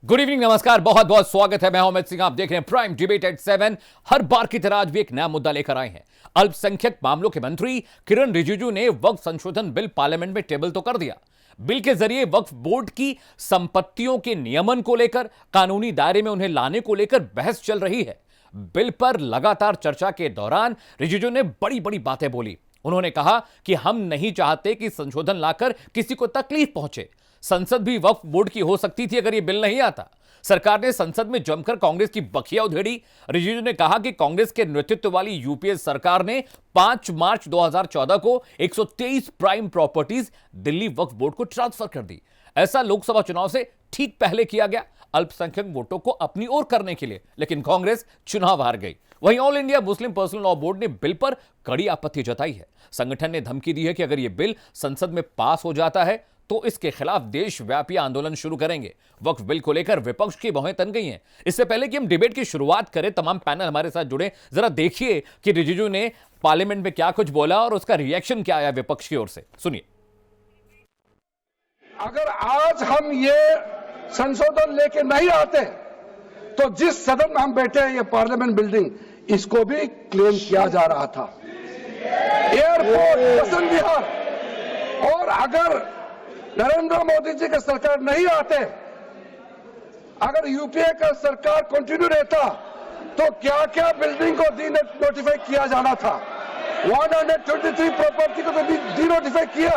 Good evening, नमस्कार, बहुत बहुत स्वागत है। मैं हूं अमित सिंह, आप देख रहे हैं प्राइम डिबेट एट 7। हर बार की तरह आज भी एक नया मुद्दा लेकर आए हैं। अल्पसंख्यक मामलों के मंत्री किरण रिजिजू ने वक्फ संशोधन बिल पार्लियामेंट में टेबल तो कर दिया। बिल के जरिए वक्फ बोर्ड की संपत्तियों के नियमन को लेकर, कानूनी दायरे में उन्हें लाने को लेकर बहस चल रही है। बिल पर लगातार चर्चा के दौरान रिजिजू ने बड़ी बड़ी बातें बोली। उन्होंने कहा कि हम नहीं चाहते कि संशोधन लाकर किसी को तकलीफ पहुंचे। संसद भी वक्फ बोर्ड की हो सकती थी अगर यह बिल नहीं आता। सरकार ने संसद में जमकर कांग्रेस की बखिया उधेड़ी। रिजिजू ने कहा कि कांग्रेस के नेतृत्व वाली यूपीए सरकार ने 5 मार्च 2014 को 123 prime properties Delhi Waqf board को ट्रांसफर कर दी। ऐसा लोकसभा चुनाव से ठीक पहले किया गया, अल्पसंख्यक वोटों को अपनी ओर करने के लिए, लेकिन कांग्रेस चुनाव हार गई। वहीं all India Muslim personal law board ने बिल पर कड़ी आपत्ति जताई है। संगठन ने धमकी दी है कि अगर यह बिल संसद में पास हो जाता है तो इसके खिलाफ देशव्यापी आंदोलन शुरू करेंगे। वक्फ बिल को लेकर विपक्ष की भौहें तन गई हैं। इससे पहले कि हम डिबेट की शुरुआत करें, तमाम पैनल हमारे साथ जुड़े। जरा देखिए कि रिजिजू ने पार्लियामेंट में क्या कुछ बोला और उसका रिएक्शन क्या आया विपक्ष की ओर से। सुनिए। अगर आज हम ये संशोधन लेके नहीं आते तो जिस सदन में हम बैठे हैं, ये पार्लियामेंट बिल्डिंग, इसको भी क्लेम किया जा रहा था। एयरपोर्ट, बसंत विहार, और अगर नरेंद्र मोदी जी का सरकार नहीं आते, अगर यूपीए का सरकार कंटिन्यू रहता, तो क्या क्या बिल्डिंग को डी नोटिफाई किया जाना था। 123 प्रॉपर्टी को तो डी नोटिफाई किया।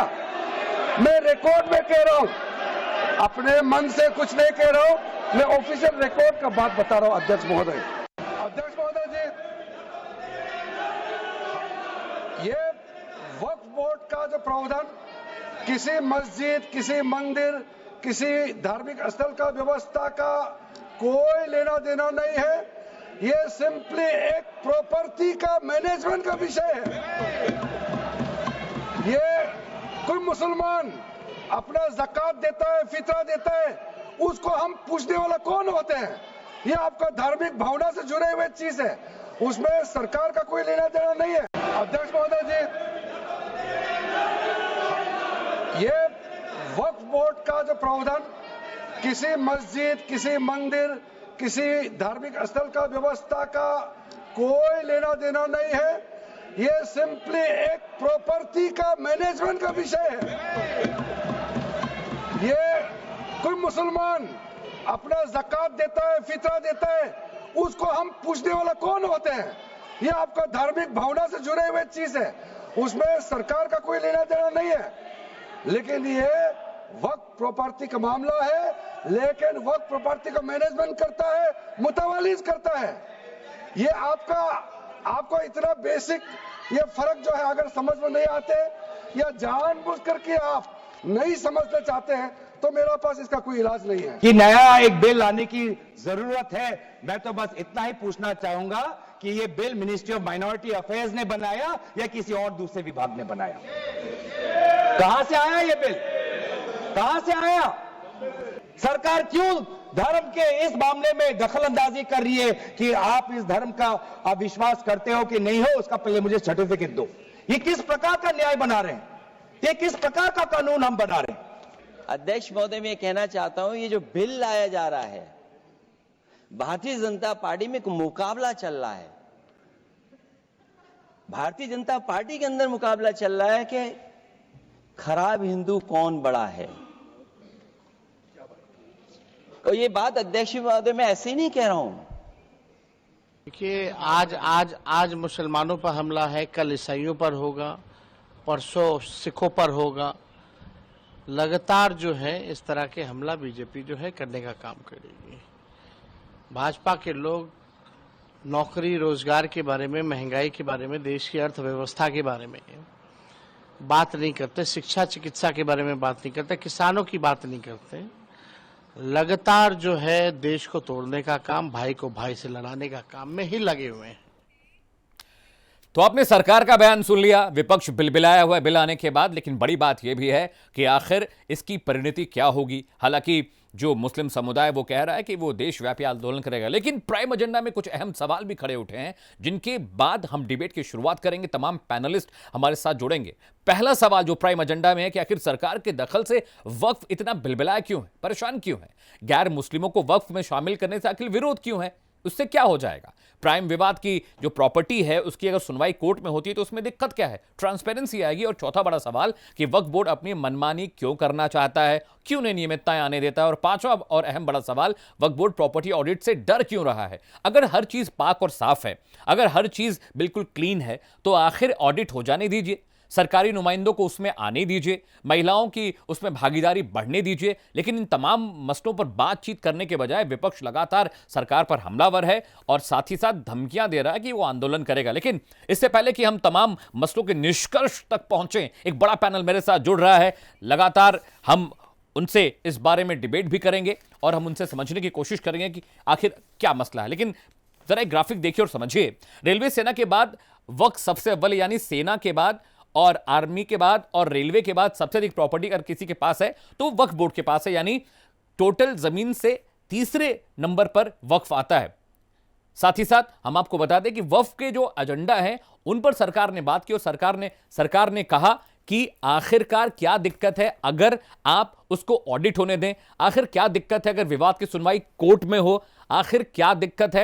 मैं रिकॉर्ड में कह रहा हूं, अपने मन से कुछ नहीं कह रहा हूं, मैं ऑफिशियल रिकॉर्ड का बात बता रहा हूं। अध्यक्ष महोदय जी, ये वक्फ बोर्ड का जो प्रावधान किसी मस्जिद, किसी मंदिर, किसी धार्मिक स्थल का व्यवस्था का कोई लेना देना नहीं है। ये सिंपली एक प्रॉपर्टी का मैनेजमेंट का विषय है। ये कोई मुसलमान अपना ज़कात देता है, फितरा देता है, उसको हम पूछने वाला कौन होते हैं? ये आपका धार्मिक भावना से जुड़े हुए चीज है, उसमें सरकार का कोई लेना देना नहीं है। अध्यक्ष महोदय जी, ये वक्फ बोर्ड का जो प्रावधान किसी मस्जिद, किसी मंदिर, किसी धार्मिक स्थल का व्यवस्था का कोई लेना देना नहीं है। ये सिंपली एक प्रॉपर्टी का मैनेजमेंट का विषय है। ये कोई मुसलमान अपना ज़कात देता है, फितरा देता है, उसको हम पूछने वाला कौन होते हैं? ये आपका धार्मिक भावना से जुड़े हुए चीज है, उसमें सरकार का कोई लेना देना नहीं है। लेकिन ये वक्फ प्रॉपर्टी का मामला है, लेकिन वक्फ प्रॉपर्टी का मैनेजमेंट करता है, मुतवालिज करता है। ये आपको इतना बेसिक ये फर्क जो है, अगर समझ में नहीं आते या जानबूझ करके आप नहीं समझना चाहते हैं, तो मेरा पास इसका कोई इलाज नहीं है। कि नया एक बिल लाने की जरूरत है। मैं तो बस इतना ही पूछना चाहूंगा कि ये bill ministry of minority affairs ने बनाया या किसी और दूसरे विभाग ने बनाया? कहां से आया ये बिल? कहां से आया? सरकार क्यों धर्म के इस मामले में दखल अंदाजी कर रही है कि आप इस धर्म का आप विश्वास करते हो कि नहीं हो, उसका पहले मुझे सर्टिफिकेट दो। ये किस प्रकार का न्याय बना रहे हैं? ये किस प्रकार का कानून हम बना रहे हैं? अध्यक्ष महोदय, मैं कहना चाहता हूं, ये जो बिल लाया जा रहा है, भारतीय जनता पार्टी में एक मुकाबला चल रहा है। भारतीय जनता पार्टी के अंदर मुकाबला चल रहा है कि खराब हिंदू कौन बड़ा है। और ये बात अध्यक्ष महोदय मैं ऐसे ही नहीं कह रहा हूं। देखिए, आज मुसलमानों पर हमला है, कल ईसाइयों पर होगा, परसों सिखों पर होगा। लगातार जो है इस तरह के हमला बीजेपी जो है करने का काम करेगी। भाजपा के लोग नौकरी रोजगार के बारे में, महंगाई के बारे में, देश की अर्थव्यवस्था के बारे में बात नहीं करते, शिक्षा चिकित्सा के बारे में बात नहीं करते, किसानों की बात नहीं करते। लगातार जो है देश को तोड़ने का काम, भाई को भाई से लड़ाने का काम में ही लगे हुए हैं। तो आपने सरकार का बयान सुन लिया, विपक्ष बिलबिलाया हुआ है बिल आने के बाद। लेकिन बड़ी बात यह भी है कि आखिर इसकी परिणति क्या होगी। हालांकि जो मुस्लिम समुदाय वो कह रहा है कि वो देशव्यापी आंदोलन करेगा। लेकिन प्राइम एजेंडा में कुछ अहम सवाल भी खड़े उठे हैं, जिनके बाद हम डिबेट की शुरुआत करेंगे। तमाम पैनलिस्ट हमारे साथ जुड़ेंगे। पहला सवाल जो प्राइम एजेंडा में है कि आखिर सरकार के दखल से वक्फ इतना बिलबिलाया क्यों है, परेशान क्यों है? गैर मुस्लिमों को वक्फ में शामिल करने से आखिर विरोध क्यों है? उससे क्या हो जाएगा? प्राइम विवाद की जो प्रॉपर्टी है उसकी अगर सुनवाई कोर्ट में होती है तो उसमें दिक्कत क्या है? ट्रांसपेरेंसी आएगी। और चौथा बड़ा सवाल कि वक्फ बोर्ड अपनी मनमानी क्यों करना चाहता है, क्यों नहीं नियमितताएं आने देता है? और पांचवा और अहम बड़ा सवाल, वक्फ बोर्ड प्रॉपर्टी ऑडिट से डर क्यों रहा है? अगर हर चीज पाक और साफ है, अगर हर चीज बिल्कुल क्लीन है, तो आखिर ऑडिट हो जाने दीजिए, सरकारी नुमाइंदों को उसमें आने दीजिए, महिलाओं की उसमें भागीदारी बढ़ने दीजिए। लेकिन इन तमाम मसलों पर बातचीत करने के बजाय विपक्ष लगातार सरकार पर हमलावर है और साथ ही साथ धमकियां दे रहा है कि वो आंदोलन करेगा। लेकिन इससे पहले कि हम तमाम मसलों के निष्कर्ष तक पहुंचे, एक बड़ा पैनल मेरे साथ जुड़ रहा है। लगातार हम उनसे इस बारे में डिबेट भी करेंगे और हम उनसे समझने की कोशिश करेंगे कि आखिर क्या मसला है। लेकिन जरा एक ग्राफिक देखिए और समझिए। रेलवे सेना के बाद वक्फ सबसे अव्वल, यानी सेना के बाद और आर्मी के बाद और रेलवे के बाद सबसे अधिक प्रॉपर्टी अगर किसी के पास है तो वक्फ बोर्ड के पास है, यानी टोटल जमीन से तीसरे नंबर पर वक्फ आता है। साथ ही साथ हम आपको बता दें कि वक्फ के जो एजेंडा है उन पर सरकार ने बात की और सरकार ने कहा कि आखिरकार क्या दिक्कत है अगर आप उसको ऑडिट होने दें, आखिर क्या दिक्कत है अगर विवाद की सुनवाई कोर्ट में हो, आखिर क्या दिक्कत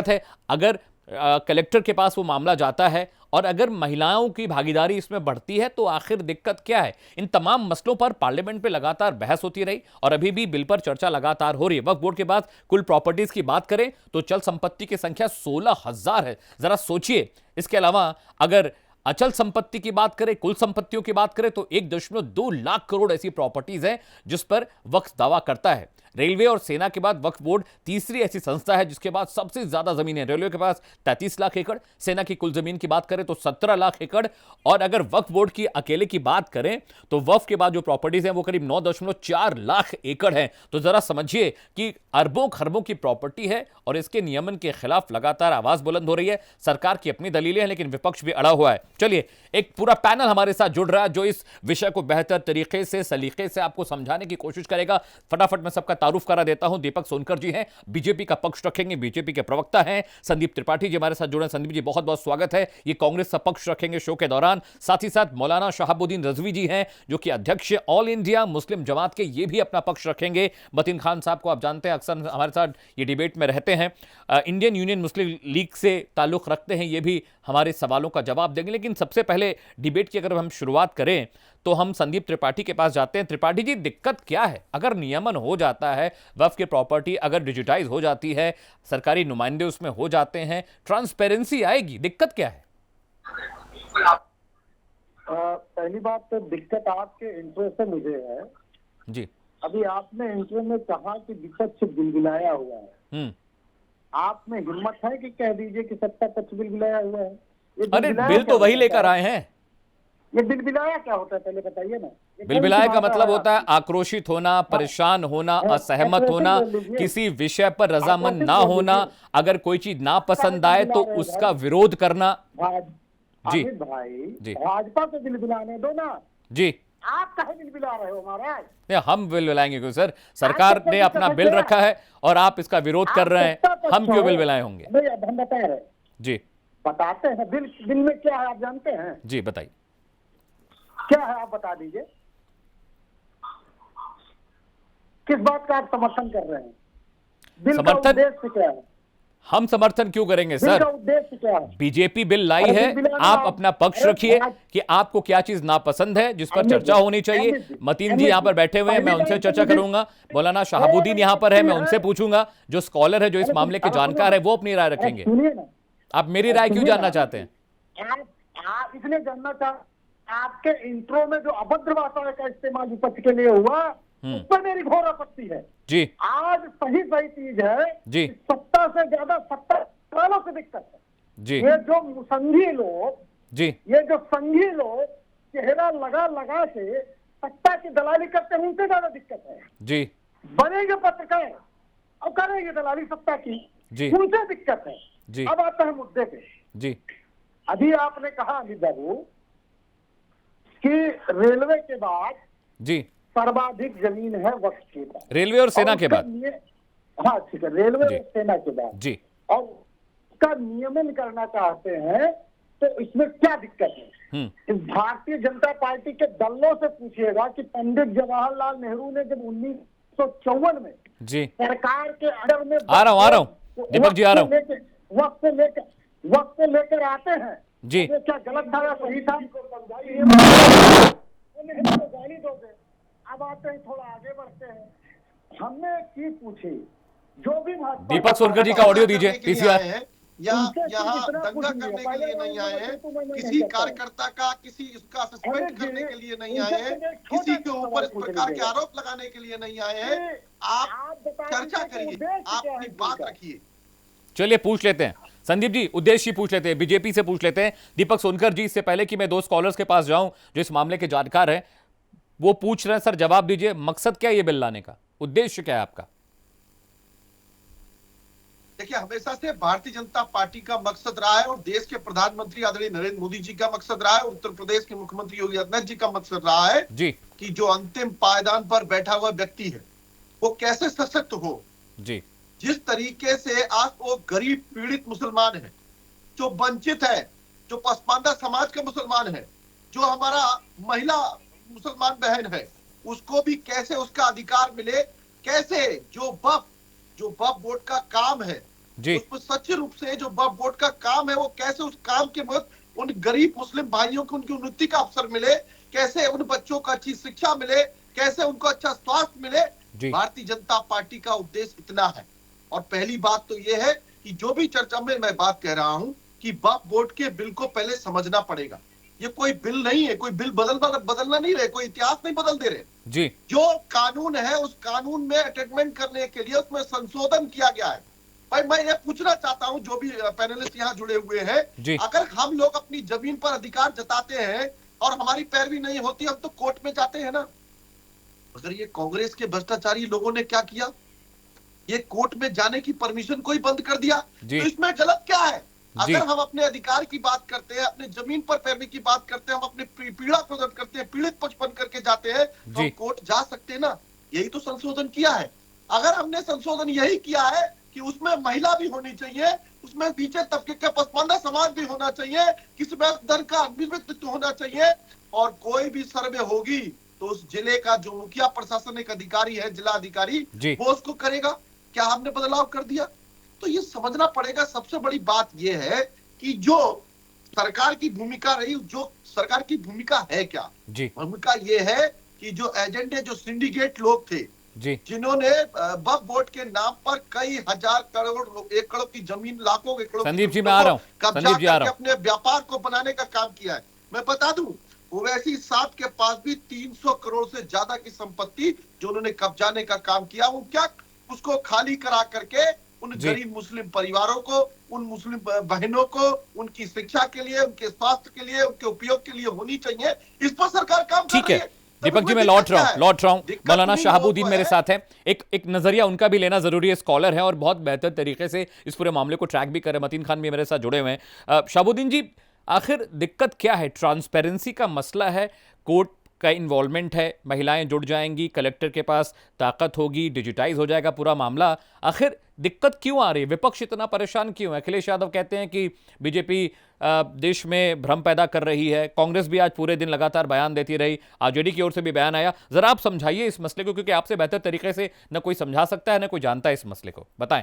है अगर कलेक्टर के पास वो मामला जाता है, और अगर महिलाओं की भागीदारी इसमें बढ़ती है तो आखिर दिक्कत क्या है? इन तमाम मसलों पर पार्लियामेंट में लगातार बहस होती रही और अभी भी बिल पर चर्चा लगातार हो रही है। वक्फ बोर्ड के पास कुल प्रॉपर्टीज की बात करें तो चल संपत्ति की संख्या 16,000 है। जरा सोचिए। इसके अलावा अगर अचल संपत्ति की बात करें, कुल संपत्तियों की बात करें तो 1.2 लाख करोड़ ऐसी प्रॉपर्टीज हैं जिस पर वक्फ दावा करता है। रेलवे और सेना के बाद वक्फ बोर्ड तीसरी ऐसी संस्था है जिसके पास सबसे ज्यादा जमीन है। रेलवे के पास 33 लाख एकड़, सेना की कुल जमीन की बात करें तो 17 लाख एकड़। और अगर वक्फ बोर्ड की अकेले की बात करें तो वक्फ के बाद जो प्रॉपर्टीज हैं वो करीब 9.4 लाख एकड़ है। तो जरा समझिए कि अरबों खरबों की प्रॉपर्टी है और इसके नियमन के खिलाफ लगातार आवाज बुलंद हो रही है। सरकार की अपनी दलीलें हैं लेकिन विपक्ष भी अड़ा हुआ है। चलिए, एक पूरा पैनल हमारे साथ जुड़ रहा है जो इस विषय को बेहतर तरीके से, सलीके से आपको समझाने की कोशिश करेगा। फटाफट मैं सबका तारुफ करा देता हूं। दीपक सोनकर जी हैं, बीजेपी का पक्ष रखेंगे, बीजेपी के प्रवक्ता हैं। संदीप त्रिपाठी जी हमारे साथ जुड़े हैं। संदीप जी बहुत बहुत स्वागत है। ये कांग्रेस का पक्ष रखेंगे शो के दौरान। साथ ही साथ मौलाना शहाबुद्दीन रजवी जी हैं जो कि अध्यक्ष ऑल इंडिया मुस्लिम जमात के, ये भी अपना पक्ष रखेंगे। मतीन खान साहब को आप जानते हैं, अक्सर हमारे साथ ये डिबेट में रहते हैं, इंडियन यूनियन मुस्लिम लीग से ताल्लुक रखते हैं, ये भी हमारे सवालों का जवाब देंगे। लेकिन सबसे पहले डिबेट की अगर हम शुरुआत करें तो हम संदीप त्रिपाठी के पास जाते हैं। त्रिपाठी जी, दिक्कत क्या है अगर नियमन हो जाता है, वक्फ की प्रॉपर्टी अगर डिजिटाइज हो जाती है, सरकारी नुमाइंदे उसमें हो जाते हैं, ट्रांसपेरेंसी आएगी, दिक्कत क्या है? पहली बात तो दिक्कत आपके इंट्रो से मुझे है जी। अभी आपने इंट्रो में कहा कि विपक्ष बिलबिलाया हुआ है। आप में हिम्मत है कि कह दीजिए कि सत्ता पक्ष बिलबिलाया हुआ है? अरे बिल तो वही लेकर आए हैं। ये बिलबिलाया क्या होता है पहले बताइए ना। बिलबिलाए का मतलब होता है आक्रोशित होना, परेशान होना, असहमत होना, किसी विषय पर रजामंद ना होना, अगर कोई चीज ना पसंद आए तो उसका विरोध करना। जी भाई, भाजपा को बिलबिलाने दो ना जी। आप कहे बिलबिला रहे हो महाराज? नहीं, हम बिल बिलाएंगे क्यों सर? सरकार ने अपना बिल रखा है और आप इसका विरोध कर रहे हैं, हम क्यों बिल बिलाए होंगे? हम बता रहे जी, बताते हैं। बिल में क्या है आप जानते हैं? जी बताइए। क्या है आप बता दीजिए। किस बात का आप समर्थन कर रहे हैं? बिल का उद्देश्य क्या है? हम समर्थन क्यों करेंगे सर? उद्देश्य क्या है? बीजेपी बिल लाई है, आप अपना पक्ष रखिए कि आपको क्या चीज नापसंद है जिस पर चर्चा होनी चाहिए। मतीन जी यहाँ पर बैठे हुए हैं, मैं उनसे चर्चा करूंगा। मौलाना शहाबुद्दीन यहाँ पर है, मैं उनसे पूछूंगा। जो स्कॉलर है, जो इस मामले के जानकार है, वो अपनी राय रखेंगे। आप मेरी राय क्यों जानना चाहते हैं? आप इसलिए जानना चाहते, आपके इंट्रो में जो अभद्र भाषा का इस्तेमाल विपक्ष के लिए हुआ उस पर मेरी घोर आपत्ति है जी। आज सही चीज है जी, सत्ता से ज्यादा सत्ता वालों को दिक्कत है जी। ये जो संघी लोग जी, ये जो संघी लोग चेहरा लगा के सत्ता की दलाली करते हैं, उनसे ज्यादा दिक्कत है जी। बनेंगे पत्रकार और करेंगे दलाली सत्ता की जी, उनसे दिक्कत है जी। अब आते हैं मुद्दे पे जी। अभी आपने कहा अमित बाबू कि रेलवे के बाद जी सर्वाधिक जमीन है वक्फ के पास, रेलवे और सेना के बाद। हाँ ठीक है, रेलवे और सेना के बाद जी, और उसका नियमन करना चाहते हैं तो इसमें क्या दिक्कत है? इस भारतीय जनता पार्टी के दलों से पूछिएगा कि पंडित जवाहरलाल नेहरू ने जब 1954 में जी सरकार के अंडर में आ रहा हूँ दीपक जी, आ रहा हूँ, वक्त को लेकर आते हैं जी, ये क्या गलत था या सही था? गाली दोगे। अब आते हैं, थोड़ा आगे बढ़ते हैं। हमने एक चीज पूछी, जो भी दीपक सोनकर जी का ऑडियो दीजिए, पीसीआर। यहाँ दंगा करने के लिए नहीं आए हैं, किसी कार्यकर्ता का किसी इसका सस्पेंड करने के लिए नहीं आए हैं, किसी के ऊपर इस प्रकार के आरोप लगाने के लिए नहीं आए हैं। आप चर्चा करिए, आप अपनी बात रखिए। चलिए पूछ लेते हैं संदीप जी, उद्देश्य पूछ लेते हैं, बीजेपी से पूछ लेते हैं दीपक सोनकर जी। इससे पहले कि मैं दो स्कॉलर्स के पास जाऊं जो इस मामले के जानकार हैं, वो पूछ रहे हैं, सर जवाब दीजिए, मकसद क्या है ये बिल लाने का, उद्देश्य क्या है आपका? देखिए, हमेशा से भारतीय जनता पार्टी का मकसद रहा है और देश के प्रधानमंत्री आदरणीय नरेंद्र मोदी जी का मकसद रहा है, उत्तर प्रदेश के मुख्यमंत्री योगी आदित्यनाथ जी का मकसद रहा है जी कि जो अंतिम पायदान पर बैठा हुआ व्यक्ति है वो कैसे सशक्त हो। जी, जिस तरीके से आज वो गरीब पीड़ित मुसलमान है, जो वंचित है, जो पसमानदा समाज का मुसलमान है, जो हमारा महिला मुसलमान बहन है, उसको भी कैसे उसका अधिकार मिले, कैसे जो वक्फ बोर्ड का काम है उस पर सच्चे रूप से जो वक्फ बोर्ड का काम है वो कैसे उस काम के मदद उन गरीब मुस्लिम भाइयों को उनकी उन्नति का अवसर मिले, कैसे उन बच्चों को अच्छी शिक्षा मिले, कैसे उनको अच्छा स्वास्थ्य मिले। भारतीय जनता पार्टी का उद्देश्य इतना है। और पहली बात तो ये है कि जो भी चर्चा में मैं बात कह रहा हूं कि वक्फ बोर्ड के बिल को पहले समझना पड़ेगा। ये कोई बिल नहीं है, कोई बिल बदलना नहीं रहे, कोई इतिहास नहीं बदल दे रहे जी। जो कानून है उस कानून में अटेंडमेंट करने के लिए उसमें संशोधन किया गया है। भाई मैं ये पूछना चाहता हूं जो भी पैनलिस्ट यहाँ जुड़े हुए हैं, अगर हम लोग अपनी जमीन पर अधिकार जताते हैं और हमारी पैरवी नहीं होती, हम तो कोर्ट में जाते हैं ना। अगर ये कांग्रेस के भ्रष्टाचारी लोगों ने क्या किया, ये कोर्ट में जाने की परमिशन को ही बंद कर दिया, तो इसमें गलत क्या है? अगर हम अपने अधिकार की बात करते हैं, अपने जमीन पर पैरवी की बात करते हैं, हम अपने पीड़ा प्रदर्शन करते हैं, पीड़ित पक्ष बन करके जाते हैं, तो हम कोर्ट जा सकते हैं ना। यही तो संशोधन किया है। अगर हमने संशोधन यही किया है कि उसमें महिला भी होनी चाहिए, उसमें नीचे तबके का पसमानदा समाज भी होना चाहिए, किसी दर का अभिव्यक्तित्व होना चाहिए, और कोई भी सर्वे होगी तो उस जिले का जो मुखिया प्रशासनिक अधिकारी है, जिला अधिकारी, वो उसको करेगा। क्या हमने बदलाव कर दिया? तो ये समझना पड़ेगा। सबसे बड़ी बात ये है कि जो सरकार की भूमिका रही, जो सरकार की भूमिका है क्या, भूमिका ये है कि जो एजेंडे, जो सिंडिकेट लोग थे जिन्होंने वक्फ बोर्ड के नाम पर कई हजार करोड़ एकड़ों की जमीन, लाखों एकड़ों संदीप जी मैं आ रहा हूं, कब्जा करके अपने व्यापार को बनाने का काम किया है। मैं बता दूं, ओवैसी साहब के पास भी 300 करोड़ से ज्यादा की संपत्ति जो उन्होंने कब्जाने का काम किया, वो क्या उसको खाली करा करके उन गरीब मुस्लिम परिवारों को, उन मुस्लिम बहनों को उनकी शिक्षा के लिए, उनके स्वास्थ्य के लिए, उनके उपयोग के लिए होनी चाहिए। इस पर सरकार काम कर रही है। दीपक जी मैं लौट रहा हूं। मौलाना शहाबुद्दीन मेरे साथ हैं, एक नजरिया उनका भी लेना जरूरी है, स्कॉलर है और बहुत बेहतर तरीके से इस पूरे मामले को ट्रैक भी कर रहे हैं। मतीन खान भी मेरे साथ जुड़े हुए हैं। शहाबुद्दीन जी, आखिर दिक्कत क्या है? ट्रांसपेरेंसी का मसला है, कोर्ट का इन्वॉल्वमेंट है, महिलाएं जुड़ जाएंगी, कलेक्टर के पास ताकत होगी, डिजिटाइज हो जाएगा पूरा मामला। आखिर दिक्कत क्यों आ रही है? विपक्ष इतना परेशान क्यों है? अखिलेश यादव कहते हैं कि बीजेपी देश में भ्रम पैदा कर रही है, कांग्रेस भी आज पूरे दिन लगातार बयान देती रही, आरजेडी की ओर से भी बयान आया। जरा आप समझाइए इस मसले को, क्योंकि आपसे बेहतर तरीके से न कोई समझा सकता है न कोई जानता है इस मसले को, बताएं।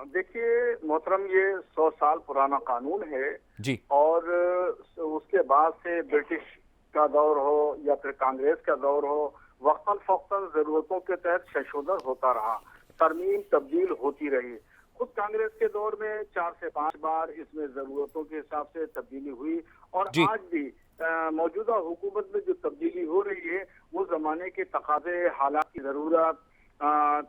देखिए मोहतरम, ये 100 साल पुराना कानून है जी, और उसके बाद से ब्रिटिश का दौर हो या फिर कांग्रेस का दौर हो, वक्तन फौक्तन जरूरतों के तहत संशोधन होता रहा, तरमीम तब्दील होती रही। खुद कांग्रेस के दौर में 4 से 5 बार इसमें जरूरतों के हिसाब से तब्दीली हुई, और आज भी मौजूदा हुकूमत में जो तब्दीली हो रही है वो जमाने के तकाजे, हालात की जरूरत,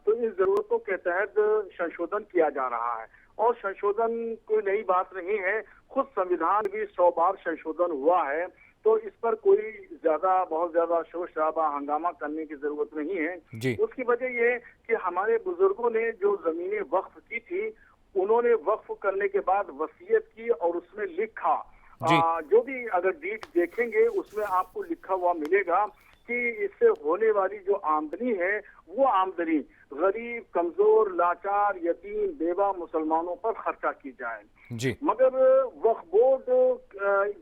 तो इन जरूरतों के तहत संशोधन किया जा रहा है। और संशोधन कोई नई बात नहीं है, खुद संविधान भी 100 बार संशोधन हुआ है, तो इस पर कोई बहुत ज्यादा शोर शराबा हंगामा करने की जरूरत नहीं है। उसकी वजह ये कि हमारे बुजुर्गों ने जो जमीनें वक्फ की थी, उन्होंने वक्फ करने के बाद वसीयत की और उसमें लिखा, जो भी अगर डीड देखेंगे उसमें आपको लिखा हुआ मिलेगा कि इससे होने वाली जो आमदनी है वो आमदनी गरीब, कमजोर, लाचार, यतीम, बेवा मुसलमानों पर खर्चा की जाए जी। मगर वक्फ बोर्ड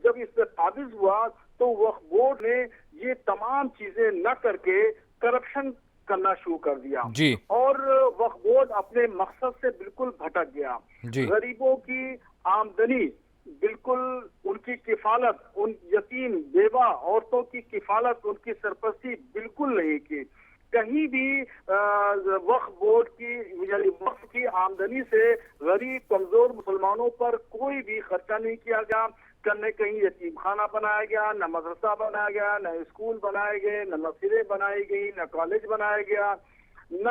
जब इस पे काबिज हुआ तो वक्फ बोर्ड ने ये तमाम चीजें न करके करप्शन करना शुरू कर दिया जी। और वक्फ बोर्ड अपने मकसद से बिल्कुल भटक गया जी। गरीबों की आमदनी बिल्कुल उनकी किफालत, उन यतीम बेवा औरतों की किफालत, उनकी सरपरस्ती बिल्कुल नहीं की। कहीं भी वक्फ बोर्ड की यानी वक्फ की आमदनी से गरीब कमजोर मुसलमानों पर कोई भी खर्चा नहीं किया गया। न कहीं यतीम खाना बनाया गया, न मदरसा बनाया गया, न स्कूल बनाए गए, न मस्जिदें बनाई गई, न कॉलेज बनाया गया, न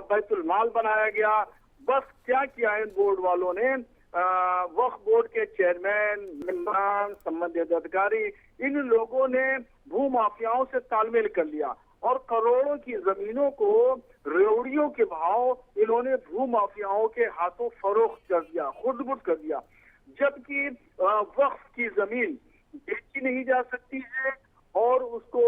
बैतुल माल बनाया गया। बस क्या किया इन बोर्ड वालों ने, वक्फ बोर्ड के चेयरमैन, मेंबरान, संबंधित अधिकारी, इन लोगों ने भू माफियाओं से तालमेल कर लिया और करोड़ों की जमीनों को रेवड़ियों के भाव इन्होंने भू माफियाओं के हाथों फरोख्त कर दिया, खुर्द-बुर्द कर दिया। जबकि वक्फ की जमीन बेची नहीं जा सकती है और उसको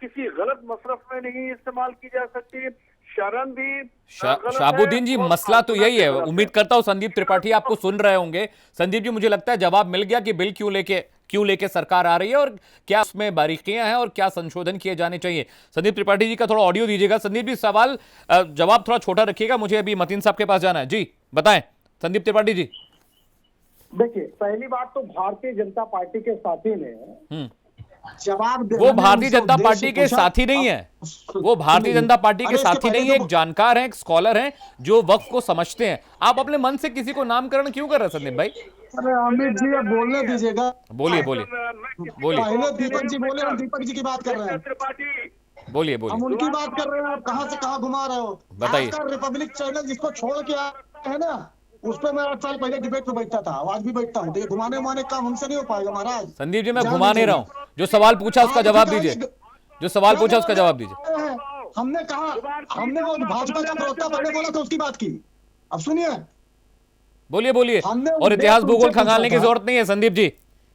किसी गलत मसरफ में नहीं इस्तेमाल की जा सकती। शरण भी शाहबुद्दीन जी, मसला तो यही है। उम्मीद करता हूं संदीप त्रिपाठी आपको सुन रहे होंगे। संदीप जी, मुझे लगता है जवाब मिल गया कि बिल क्यों लेके सरकार आ रही है और क्या उसमें बारीकियां हैं और क्या संशोधन किए जाने चाहिए। संदीप त्रिपाठी जी का थोड़ा ऑडियो दीजिएगा। संदीप जी, सवाल जवाब थोड़ा छोटा रखिएगा, मुझे अभी मतीन साहब के पास जाना है। जी बताएं संदीप त्रिपाठी जी। देखिए, पहली बात तो भारतीय जनता पार्टी के साथी ने जवाब, वो भारतीय जनता पार्टी के साथी नहीं है, वो भारतीय जनता पार्टी के साथी नहीं है, एक जानकार है, एक स्कॉलर है जो वक्फ को समझते हैं। आप अपने मन से किसी को नामकरण क्यों कर रहे हैं संदीप भाई? अरे अमित जी, अब बोलने दीजिएगा। बोलिए। पहले दीपक जी बोले, हम दीपक जी की बात कर रहे हैं। बोलिए। हम उनकी बात कर रहे हैं, आप कहां से कहां घुमा रहे हो? बताइए। रिपब्लिक चैनल जिसको छोड़ के आया है ना, उस पर मैं 8 साल पहले डिबेट में बैठता था, आज भी बैठता हूँ। तो घुमाने उमाने काम हमसे नहीं हो पाएगा महाराज। संदीप जी, मैं घुमा नहीं रहा हूँ। जो सवाल पूछा उसका जवाब दीजिए। जो सवाल पूछा उसका जवाब दीजिए। हमने कहा, हमने वो भाजपा का प्रवक्ता पहले बोला था उसकी बात की। अब सुनिए, बोलिए। और इतिहास भूगोल खंगालने की जरूरत नहीं है संदीप जी।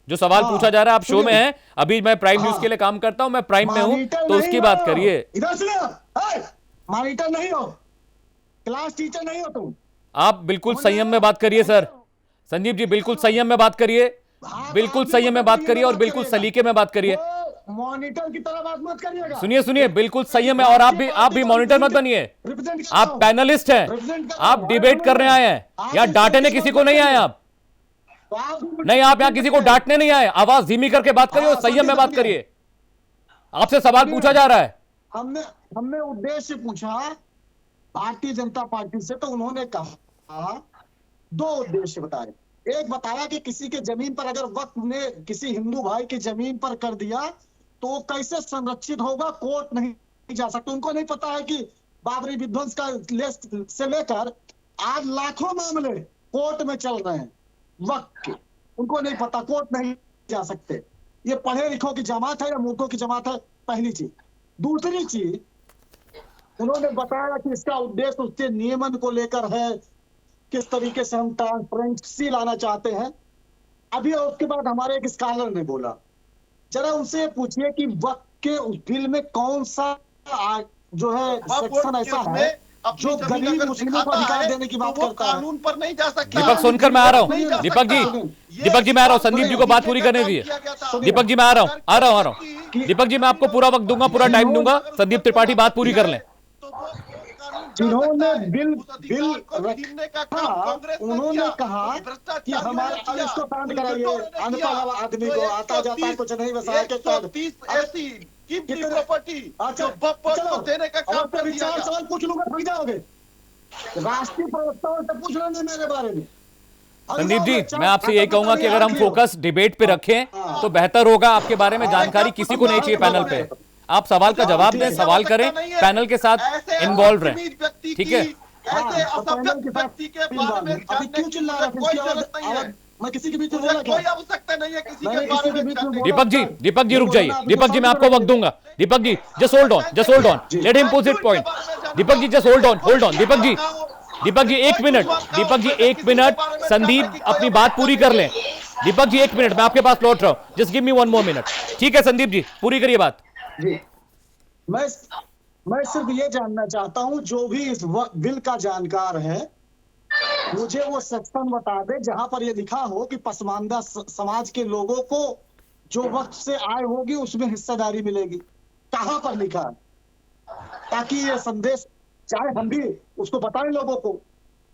जो सवाल पूछा जा रहा है, आप शो में हैं, अभी मैं प्राइम न्यूज के लिए काम करता हूं, मैं प्राइम में हूं, तो उसकी बात करिए। इधर सुनिए, मॉनिटर नहीं हो, क्लास टीचर नहीं हो तुम। आप बिल्कुल संयम में बात करिए सर। संदीप जी, बिल्कुल संयम में बात करिए, बिल्कुल संयम में बात करिए और बिल्कुल सलीके में बात करिए। मॉनिटर की तरह बात मत करिएगा। सुनिए, बिल्कुल संयम में। और आप भी मॉनिटर मत बनिए। आप पैनलिस्ट हैं, आप डिबेट करने आए हैं, यहाँ डांटने किसी को नहीं आए। आप नहीं, आप यहाँ किसी को डांटने नहीं आए। आवाज धीमी करके बात करिए और संयम में बात करिए। आपसे सवाल पूछा जा रहा है। हमने उद्देश्य पूछा भारतीय जनता पार्टी से, तो उन्होंने कहा 2 उद्देश्य बताए। एक बताया कि किसी के जमीन पर अगर वक्फ ने किसी हिंदू भाई की जमीन पर कर दिया तो कैसे संरक्षित होगा, कोर्ट नहीं जा सकते। उनको नहीं पता है कि बाबरी विध्वंस का से लेकर आज लाखों मामले कोर्ट में चल रहे हैं वक्फ के, उनको नहीं पता, कोर्ट नहीं जा सकते। ये पढ़े लिखों की जमात है या मूर्खों की जमात है, पहली चीज। दूसरी चीज, उन्होंने बताया कि इसका उद्देश्य उसके नियमन को लेकर है, किस तरीके से हम ट्रांसपेरेंसी लाना चाहते हैं। अभी उसके बाद हमारे एक स्कॉलर ने बोला, जरा उनसे पूछिए कि वक्त के उस बिल में कौन सा जो है सेक्शन ऐसा है जो गरीब मुस्लिमों को अधिकार देने की बात करता है। कानून पर नहीं जा सकता। दीपक, सुनकर मैं आ रहा हूँ। दीपक जी मैं आ रहा हूँ। संदीप जी को बात पूरी करने दीजिए। दीपक जी, मैं आ रहा हूँ। दीपक जी, मैं आपको पूरा वक्त दूंगा, पूरा टाइम दूंगा। संदीप त्रिपाठी बात पूरी कर लें। जिन्होंने बिल रखा, उन्होंने कहा कि हमारे इसको बंद कराइए, अनपढ़ आदमी को आता जाता कुछ नहीं, बस प्रॉपर्टी देने का काम कर दिया। 4 सवाल पूछ लूंगा, थक जाओगे। राष्ट्रीय प्रवक्ताओं से पूछ रहे मेरे बारे में। संदीप जी, मैं आपसे यही कहूंगा कि अगर हम फोकस डिबेट पे रखें तो बेहतर होगा। आपके बारे में जानकारी किसी को नहीं चाहिए पैनल पे। आप सवाल का जवाब दें, सवाल करें, पैनल के साथ इन्वॉल्व रहें, ठीक है? मैं किसी के बीच में बोला क्या? कोई आवश्यकता नहीं है किसी के बारे में। दीपक जी रुक जाइए। दीपक जी, मैं आपको वक्त दूंगा। Deepak ji, just hold on, let him put it point. Deepak ji, just hold on. Deepak ji 1 minute. Sandeep अपनी बात पूरी कर लें। दीपक जी 1 मिनट, मैं आपके पास लौट रहा हूं। Just give me 1 more minute. ठीक है संदीप जी, पूरी करिए बात। जी मैं सिर्फ ये जानना चाहता हूं, जो भी इस बिल का जानकार है मुझे वो सेक्शन बता दे जहां पर ये लिखा हो कि पसमानदा समाज के लोगों को जो वक्त से आय होगी उसमें हिस्सेदारी मिलेगी। कहां पर लिखा है, ताकि ये संदेश चाहे हम भी उसको बताएं लोगों को।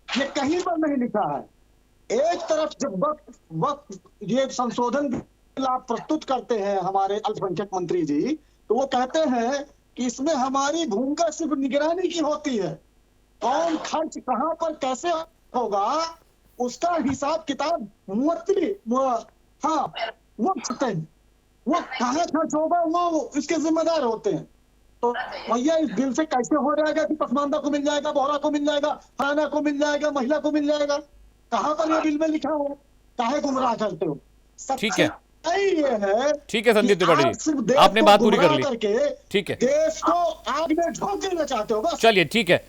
ये कहीं पर नहीं लिखा है। एक तरफ जब वक्त ये संशोधन बिल आप प्रस्तुत करते हैं हमारे अल्पसंख्यक मंत्री जी, तो वो कहते हैं कि इसमें हमारी भूमिका सिर्फ निगरानी की होती है। कौन खर्च कहां पर कैसे होगा उसका हिसाब किताब वो करते हैं। वो कहाँ खर्च होगा वो इसके जिम्मेदार होते हैं। तो भैया इस बिल से कैसे हो जाएगा कि पसमानदा को मिल जाएगा, बोहरा को मिल जाएगा, फलाना को मिल जाएगा, महिला को मिल जाएगा? कहाँ पर ये बिल में लिखा हो? काहे गुमराह करते हो? ठीक है, ये है, ठीक है संदीप त्रिपाठी जी, आपने बात पूरी कर ली। ठीक है, देश को आग में झोंक देना चाहते हो बस। चलिए ठीक है,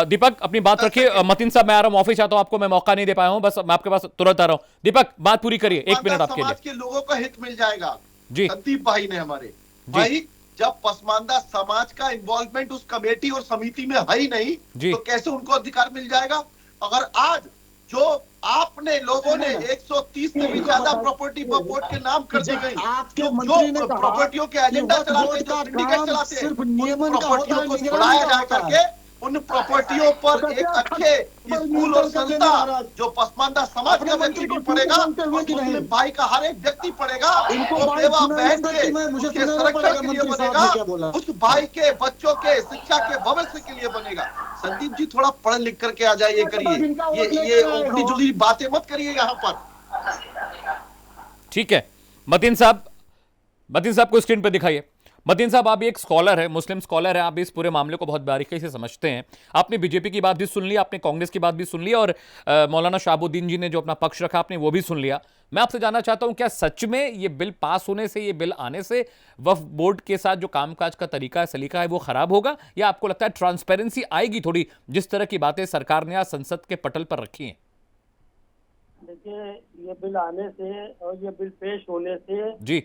दीपक अपनी बात रखिए। मतीन साहब मैं आ रहा हूँ ऑफिस आता हूँ, आपको मैं मौका नहीं दे पाया हूँ, बस मैं आपके पास तुरंत आ रहा हूँ। दीपक बात पूरी करिए, 1 मिनट आपके लिए। समाज के लोगों का हित मिल जाएगा जी। संदीप भाई ने हमारे भाई, जब पसमानदा समाज का इन्वॉल्वमेंट उस कमेटी और समिति में है ही नहीं, तो कैसे उनको अधिकार मिल जाएगा? अगर आज जो आपने लोगों ने 130 से भी ज्यादा प्रॉपर्टी बोर्ड के नाम कर दी गई, जो प्रॉपर्टियों के एजेंडा चलाते हैं, जो सिंडिकेट चलाते हैं, उन प्रॉपर्टियों को छुड़ाया जा करके उन प्रॉपर्टियों पर एक अच्छे स्कूल और संस्था जो पसमानदा समाज का व्यक्ति भी पड़ेगा, मुस्लिम भाई का हर एक व्यक्ति पड़ेगा, वो बेवा बहन के संरक्षण के लिए बनेगा, उस भाई के बच्चों के शिक्षा के भविष्य के लिए बनेगा। संदीप जी थोड़ा पढ़ लिख करके आ जाइए, करिए ये उल्टी जुली बातें मत करिए यहाँ पर। ठीक है, मतीन साहब को स्क्रीन पर दिखाइए। मतीन साहब आप एक स्कॉलर है, मुस्लिम स्कॉलर है, आप इस पूरे मामले को बहुत बारीकी से समझते हैं। आपने बीजेपी की बात भी सुन ली, आपने कांग्रेस की बात भी सुन ली, और मौलाना शहाबुद्दीन जी ने जो अपना पक्ष रखा आपने वो भी सुन लिया। मैं आपसे जानना चाहता हूं, क्या सच में ये बिल पास होने से, ये बिल आने से वक्फ बोर्ड के साथ जो कामकाज का तरीका है, सलीका है, वो खराब होगा, या आपको लगता है ट्रांसपेरेंसी आएगी थोड़ी, जिस तरह की बातें सरकार ने आज संसद के पटल पर रखी हैं? देखिए, ये बिल आने से और ये बिल पेश होने से जी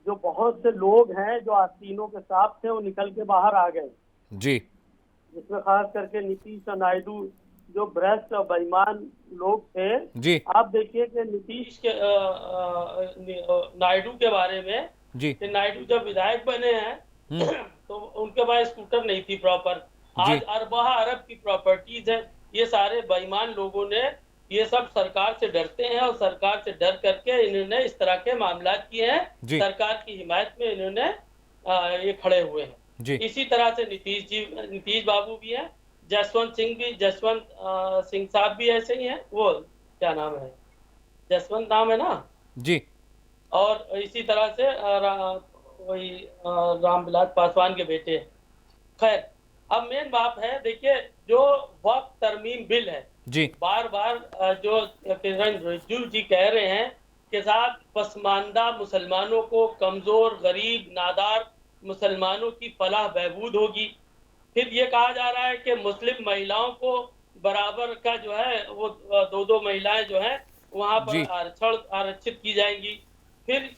जो बहुत से लोग हैं जो आस्तीनों के सांप थे वो निकल के बाहर आ गए जी, जिसमें खास करके नीतीश और नायडू जो भ्रष्ट और बेईमान लोग थे जी। आप देखिए कि नीतीश के नायडू के बारे में जी, कि नायडू जब विधायक बने हैं तो उनके पास स्कूटर नहीं थी प्रॉपर। आज अरब की प्रॉपर्टीज है। ये सारे बेईमान लोगों ने ये सब सरकार से डरते हैं और सरकार से डर करके इन्होंने इस तरह के मामला किए हैं। सरकार की हिमायत में इन्होंने ये खड़े हुए हैं। इसी तरह से नीतीश बाबू भी हैं, जसवंत सिंह साहब भी ऐसे ही हैं। वो क्या नाम है, जसवंत नाम है ना जी। और इसी तरह से वही रामविलास पासवान के बेटे। खैर, अब मेन बात है, देखिए जो वक्फ तरमीम बिल है जी, बार बार जो किरण रिजिजू जी कह रहे हैं कि साहब पसमानदा मुसलमानों को, कमजोर गरीब नादार मुसलमानों की फलाह बहबूद होगी। फिर ये कहा जा रहा है कि मुस्लिम महिलाओं को बराबर का जो है वो 2 महिलाएं जो हैं वहां पर आरक्षित की जाएंगी। फिर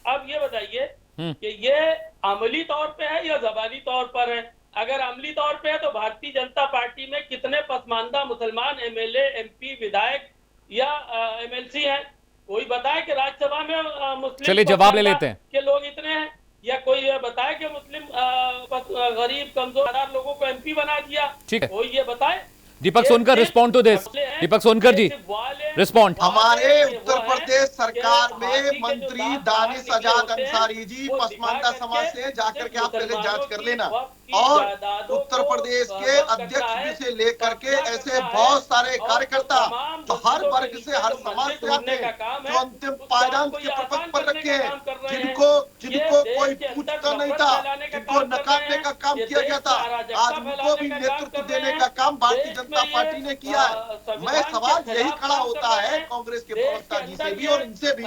अब ये बताइए कि ये अमली तौर पे है या ज़बानी तौर पर है? अगर अमली तौर पे है तो भारतीय जनता पार्टी में कितने पसमानदा मुसलमान एमएलए, एमपी, विधायक या एमएलसी हैं? कोई बताए कि राज्यसभा में मुस्लिम, चलिए जवाब ले लेते हैं, के लोग इतने हैं? या कोई ये बताए कि मुस्लिम गरीब कमजोर लोगों को एमपी बना दिया? ठीक है, कोई ये बताए। Deepak Sonkar respond to this. Deepak Sonkar ji respond. हमारे उत्तर प्रदेश सरकार में मंत्री दानिश आजाद अंसारी जी पसमानदा समाज से जाकर के आप पहले जांच कर लेना, और उत्तर प्रदेश के अध्यक्ष जी से लेकर के ऐसे बहुत सारे कार्यकर्ता जो हर वर्ग से, हर समाज से आते हैं, जो अंतिम पायदान के पद पर रखे हैं, जिनको कोई पूछता नहीं था, जिनको नकारने का काम किया गया था, आज उनको भी नेतृत्व देने का काम भारतीय जनता पार्टी ने किया है। मैं सवाल यही खड़ा होता होता है कांग्रेस के प्रवक्ता जी से भी और इनसे भी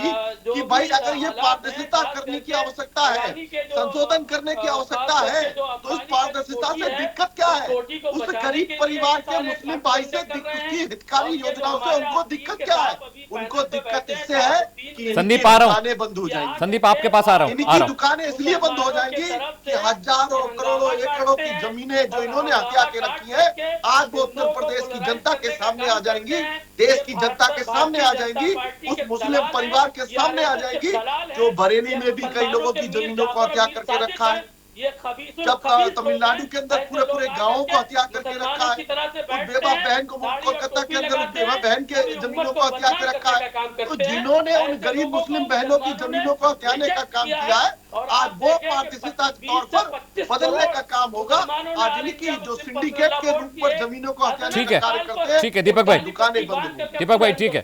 कि भाई अगर ये पारदर्शिता करने की आवश्यकता है, संशोधन करने की आवश्यकता है, तो इस पारदर्शिता से दिक्कत क्या है? उस गरीब परिवार के मुस्लिम भाई से उसकी हितकारी योजनाओं से उनको दिक्कत क्या है? उनको दिक्कत इससे है कि संदीप आ रहा हूं, दुकानें बंद हो जाएंगी। संदीप आपके पास आ रहा हूं, इनकी दुकानें इसलिए बंद हो जाएंगी कि हजारों करोड़ों एकड़ों की जमीनें जो इन्होंने हत्या के रखी है, आज वो उत्तर प्रदेश की जनता के सामने आ जाएंगी, देश की जनता के सामने आ जाएंगी, उस मुस्लिम परिवार के सामने आ जाएगी जो बरेली में भी कई लोगों की जमीनों को हत्या करके रखा है, जब तमिलनाडु के अंदर पूरे पूरे गांवों को हत्या करके रखा है, उस बेवा बहन को कोलकाता के अंदर उस बेवा बहन के जमीनों को हत्या के रखा है। तो जिन्होंने उन गरीब मुस्लिम बहनों की जमीनों को हत्याने का काम किया है, आज वो पारदर्शिता के तौर पर बदलने का काम होगा। आज इनकी जो सिंडिकेट के रूप पर जमीनों को हत्याने का कार्य करते हैं, ठीक है दीपक भाई, दुकानें बंद होंगी। दीपक भाई ठीक है,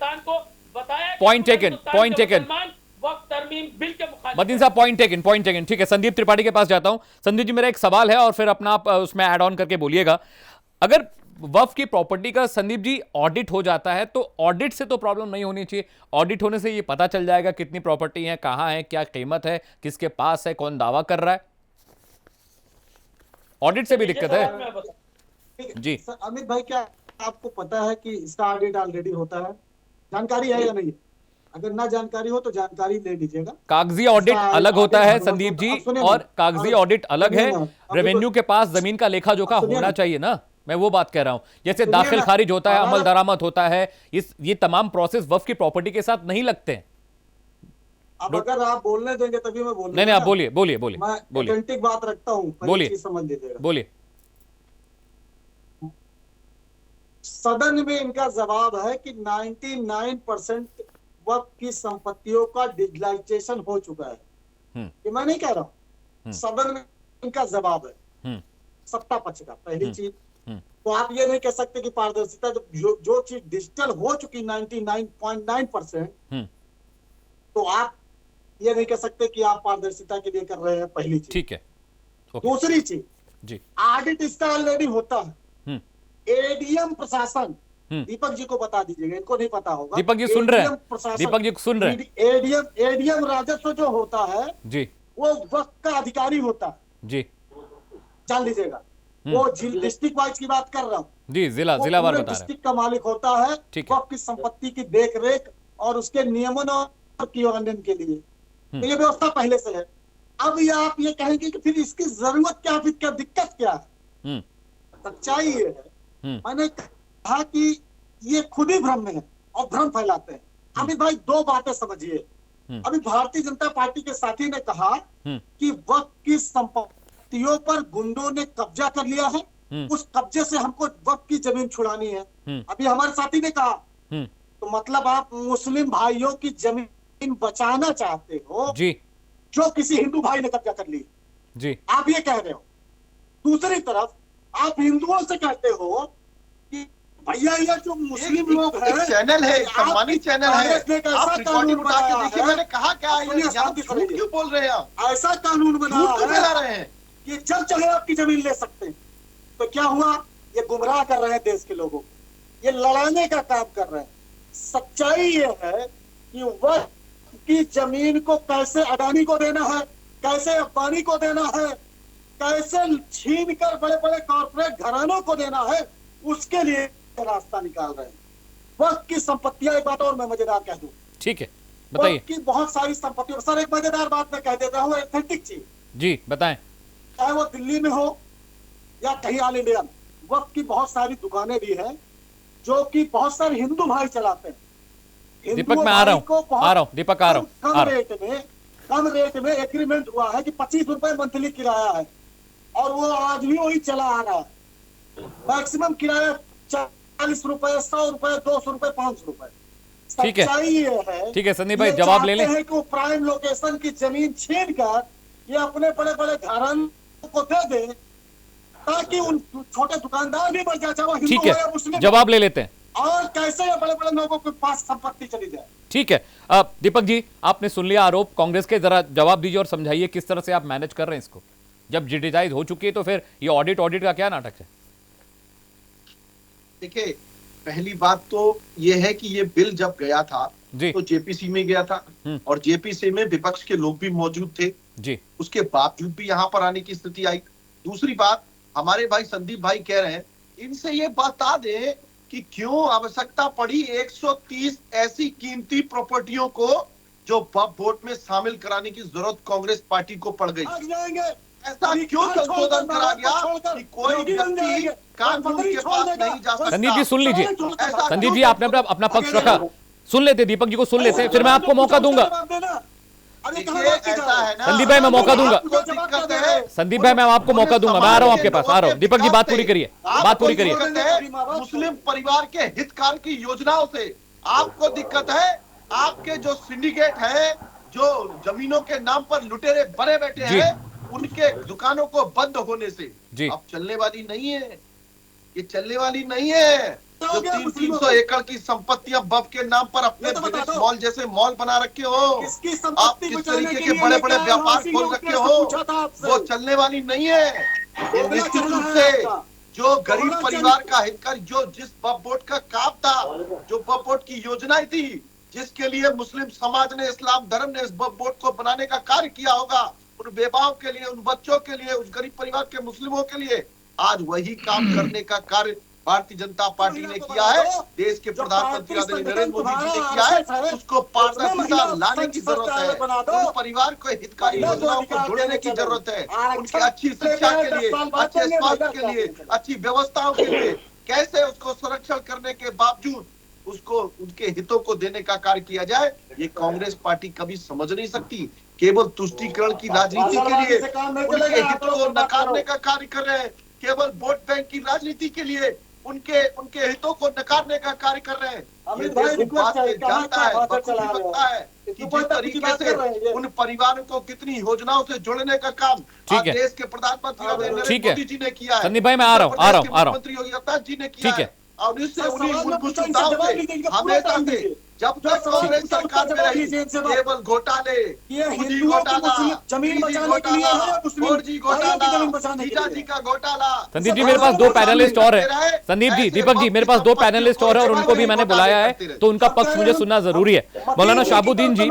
point taken, point taken, Medina साहब पॉइंट टेकन, ठीक है। संदीप त्रिपाठी के पास जाता हूं। संदीप जी मेरा एक सवाल है और फिर अपना आप उसमें ऐड ऑन करके बोलिएगा। अगर वक्फ की प्रॉपर्टी का संदीप जी ऑडिट हो जाता है तो ऑडिट से तो प्रॉब्लम नहीं होनी चाहिए। ऑडिट होने से ये पता चल जाएगा कितनी प्रॉपर्टी है, कहां है, क्या कीमत है, किसके पास है, कौन दावा कर रहा है। ऑडिट से भी दिक्कत है जी। अमित भाई क्या आपको पता है कि इसका ऑडिट ऑलरेडी होता है? जानकारी है या नहीं? अगर ना जानकारी हो तो जानकारी ले लीजिएगा। कागजी ऑडिट अलग होता है संदीप जी, और कागजी ऑडिट अलग है। रेवेन्यू के पास जमीन का लेखा जोखा होना चाहिए ना, मैं वो बात कह रहा हूं। जैसे दाखिल खारिज होता है, अमल दरामद होता है, ये तमाम प्रोसेस वक्फ की प्रॉपर्टी के साथ नहीं लगते हैं। अब अगर आप बोलने देंगे तभी मैं बोलूंगा। नहीं आप बोलिए बोलिए बोलिए मैं ऑथेंटिक बात रखता हूं, बोलिए समझ लीजिएगा। बोलिए। सदन में इनका जवाब है कि 99% वक्फ की संपत्तियों का डिजिटलाइजेशन हो चुका है। ये मैं नहीं कह रहा हूं, सदन में इनका जवाब है सत्ता पक्ष का। पहली चीज तो आप ये नहीं कह सकते कि पारदर्शिता, जो चीज डिजिटल हो चुकी 99.9%, तो आप ये नहीं कह सकते कि आप पारदर्शिता के लिए कर रहे हैं। पहली चीज, ठीक है। दूसरी चीज जी, ऑडिट इसका ऑलरेडी होता है। एडीएम प्रशासन, दीपक जी को बता दीजिएगा, इनको नहीं पता होगा। दीपक जी सुन रहे हैं, दीपक जी सुन रहे हैं। एडीएम राजस्व जो होता है जी, वो वक्त का अधिकारी होता है जी, जान लीजिएगा। वो डिस्ट्रिक्ट वाइज की बात कर रहा हूँ जी, जिला वार बता रहे हैं। डिस्ट्रिक्ट का मालिक होता है वक्त की संपत्ति की देख रेख और उसके नियमन और क्रियान्वयन के लिए। तो ये व्यवस्था पहले से है। अब ये आप ये कहेंगे कि फिर इसकी जरूरत क्या, फिर क्या दिक्कत क्या है? सच्चाई ये है, मैंने कहा कि ये खुद ही भ्रम में है और भ्रम फैलाते हैं। अमित भाई दो बातें समझिए। अभी भारतीय जनता पार्टी के साथी ने कहा कि वक्त की संपत्तियों पर गुंडों ने कब्जा कर लिया है, उस कब्जे से हमको वक्त की जमीन छुड़ानी है। अभी हमारे साथी ने कहा, तो मतलब आप मुस्लिम भाइयों की जमीन बचाना चाहते हो जी, जो किसी हिंदू भाई ने कब्जा कर ली जी, आप ये कह रहे हो। दूसरी तरफ आप हिंदुओं से कहते हो कि भैया ये जो मुस्लिम लोग हैं, चैनल है, सम्मानित चैनल है, आप रिकॉर्डिंग उठा के देखिए, मैंने कहा क्या है, झूठ क्यों बोल रहे हैं आप? ऐसा कानून बना रहे हैं कि जब चाहे आपकी जमीन ले सकते हैं। तो क्या हुआ? ये गुमराह कर रहे हैं देश के लोगों, ये लड़ाने का काम कर रहे हैं। सच्चाई ये है कि वक्त की जमीन को कैसे अडानी को देना है, कैसे अंबानी को देना है, कैसे छीन कर बड़े बड़े कॉर्पोरेट घरानों को देना है, उसके लिए रास्ता निकाल रहे हैं। वक्त की संपत्तियां, एक बात और मैं मजेदार कह दूं, ठीक है बताइए। वक्त की बहुत सारी संपत्तियों, सर एक मजेदार बात मैं कह देता हूँ, एथेंटिक चीज जी बताएं। चाहे वो दिल्ली में हो या कहीं ऑल इंडिया में, वक्त की बहुत सारी दुकानें भी हैं जो कि बहुत सारे हिंदू भाई चलाते हैं। दीपक मैं आ रहा हूँ, दीपक आ रहा हूँ। कम रेट में एग्रीमेंट हुआ है कि 25 रुपए मंथली किराया है और वो आज भी वही चला आ रहा है। मैक्सिमम किराया 40 रुपए, 100 रुपए, 200 रुपए, 500 रुपए। ठीक है, सच्चाई ये है, ठीक है संदीप भाई जवाब ले लें। है कि वो प्राइम लोकेशन की जमीन छीन कर ये अपने बड़े बड़े घरानों को दे दे ताकि उन छोटे दुकानदार भी बच जाए। ठीक है, जवाब ले लेते हैं। और कैसे ये बड़े बड़े लोगों के पास संपत्ति चली जाए। ठीक है, दीपक जी आपने सुन लिया आरोप कांग्रेस के, जरा जवाब दीजिए और समझाइए किस तरह से आप मैनेज कर रहे हैं इसको। जब डिजिटाइज हो चुकी है तो फिर ये ऑडिट का क्या नाटक है? देखिए, पहली बात तो ये है कि ये बिल जब गया था तो जेपीसी में गया था और जेपीसी में विपक्ष के लोग भी मौजूद थे जी। उसके बावजूद भी यहाँ पर आने की स्थिति आई। दूसरी बात, हमारे भाई संदीप भाई कह रहे हैं, इनसे ये बता दे कि क्यों आवश्यकता पड़ी 130 ऐसी कीमती प्रॉपर्टियों को जो वक्फ बोर्ड में शामिल कराने की जरूरत कांग्रेस पार्टी को पड़ गई। ऐसा क्यों संशोधन करा गया कि कोई व्यक्ति कानून के पास नहीं जा सकता। संदीप जी सुन लीजिए, संदीप जी आपने अपना पक्ष रखा, सुन लेते, दीपक जी को सुन लेते, फिर मैं आपको मौका दूंगा। संदीप भाई मैं मौका दूंगा, संदीप भाई मैं आपको मौका दूंगा, मैं आ रहा हूं आपके पास, आ रहा हूं। दीपक जी बात पूरी करिए, बात पूरी करिए। मुस्लिम परिवार के हितकार की योजनाओं से आपको दिक्कत है। आपके जो सिंडिकेट है, जो जमीनों के नाम पर लुटेरे बने बैठे हैं, उनके दुकानों को बंद होने से अब चलने वाली नहीं है, ये चलने वाली नहीं है। जो 300 एकड़ की संपत्तियां वक्फ के नाम पर अपने ब्रिटिश मॉल जैसे मॉल बना रखे हो, आप किस तरीके के बड़े बड़े व्यापार खोल रखे हो, वो चलने वाली नहीं है। ये निश्चित रूप से जो गरीब परिवार का हितकर, जो जिस वक्फ बोर्ड का काम था, जो वक्फ बोर्ड की योजनाएं थी, जिसके लिए मुस्लिम समाज ने, इस्लाम धर्म ने इस वक्फ बोर्ड को बनाने का कार्य किया होगा, उन बेवाओं के लिए, उन बच्चों के लिए, उस गरीब परिवार के मुस्लिमों के लिए, आज वही काम करने का कार्य भारतीय जनता पार्टी ने किया है। देश के प्रधानमंत्री नरेंद्र मोदी जी ने किया है। उसको पारदर्शिता लाने की जरूरत है। उन परिवार को हितकारी योजनाओं को जोड़ने की जरूरत है। उनकी अच्छी शिक्षा के लिए, अच्छे स्वास्थ्य के लिए, अच्छी व्यवस्थाओं के लिए कैसे उसको संरक्षण करने के बावजूद उसको उनके हितों को देने का कार्य किया जाए, ये कांग्रेस पार्टी कभी समझ नहीं सकती। केवल तुष्टीकरण की राजनीति के लिए उनके हित को नकारने का कार्य कर रहे हैं। केवल वोट बैंक की राजनीति के लिए उनके हितों को नकारने का कार्य कर रहे हैं। ये देश बात से जानता है, बखूबी बनता है कि जिस तरीके से उन परिवारों को कितनी योजनाओं से जोड़ने का काम आज देश के प्रधानमंत्री नरेंद्र मोदी जी ने किया है। संदीप भाई मैं आ रहा हूँ, मुख्यमंत्री योगी आदित्यनाथ जी ने किया है। और इससे उन्हीं मूलभूत सुविधाओं से हमेशा से जब तक कांग्रेस सरकार में रही, केवल घोटाले, मोदी घोटाला, जमीन बचाने के लिए, फौजी घोटाला, जी का घोटाला। संदीप जी मेरे पास दो पैनलिस्ट और है, संदीप जी, दीपक जी मेरे पास दो पैनलिस्ट और है और उनको भी मैंने बुलाया है, तो उनका पक्ष मुझे सुनना जरूरी है। मौलाना शाहबुद्दीन जी,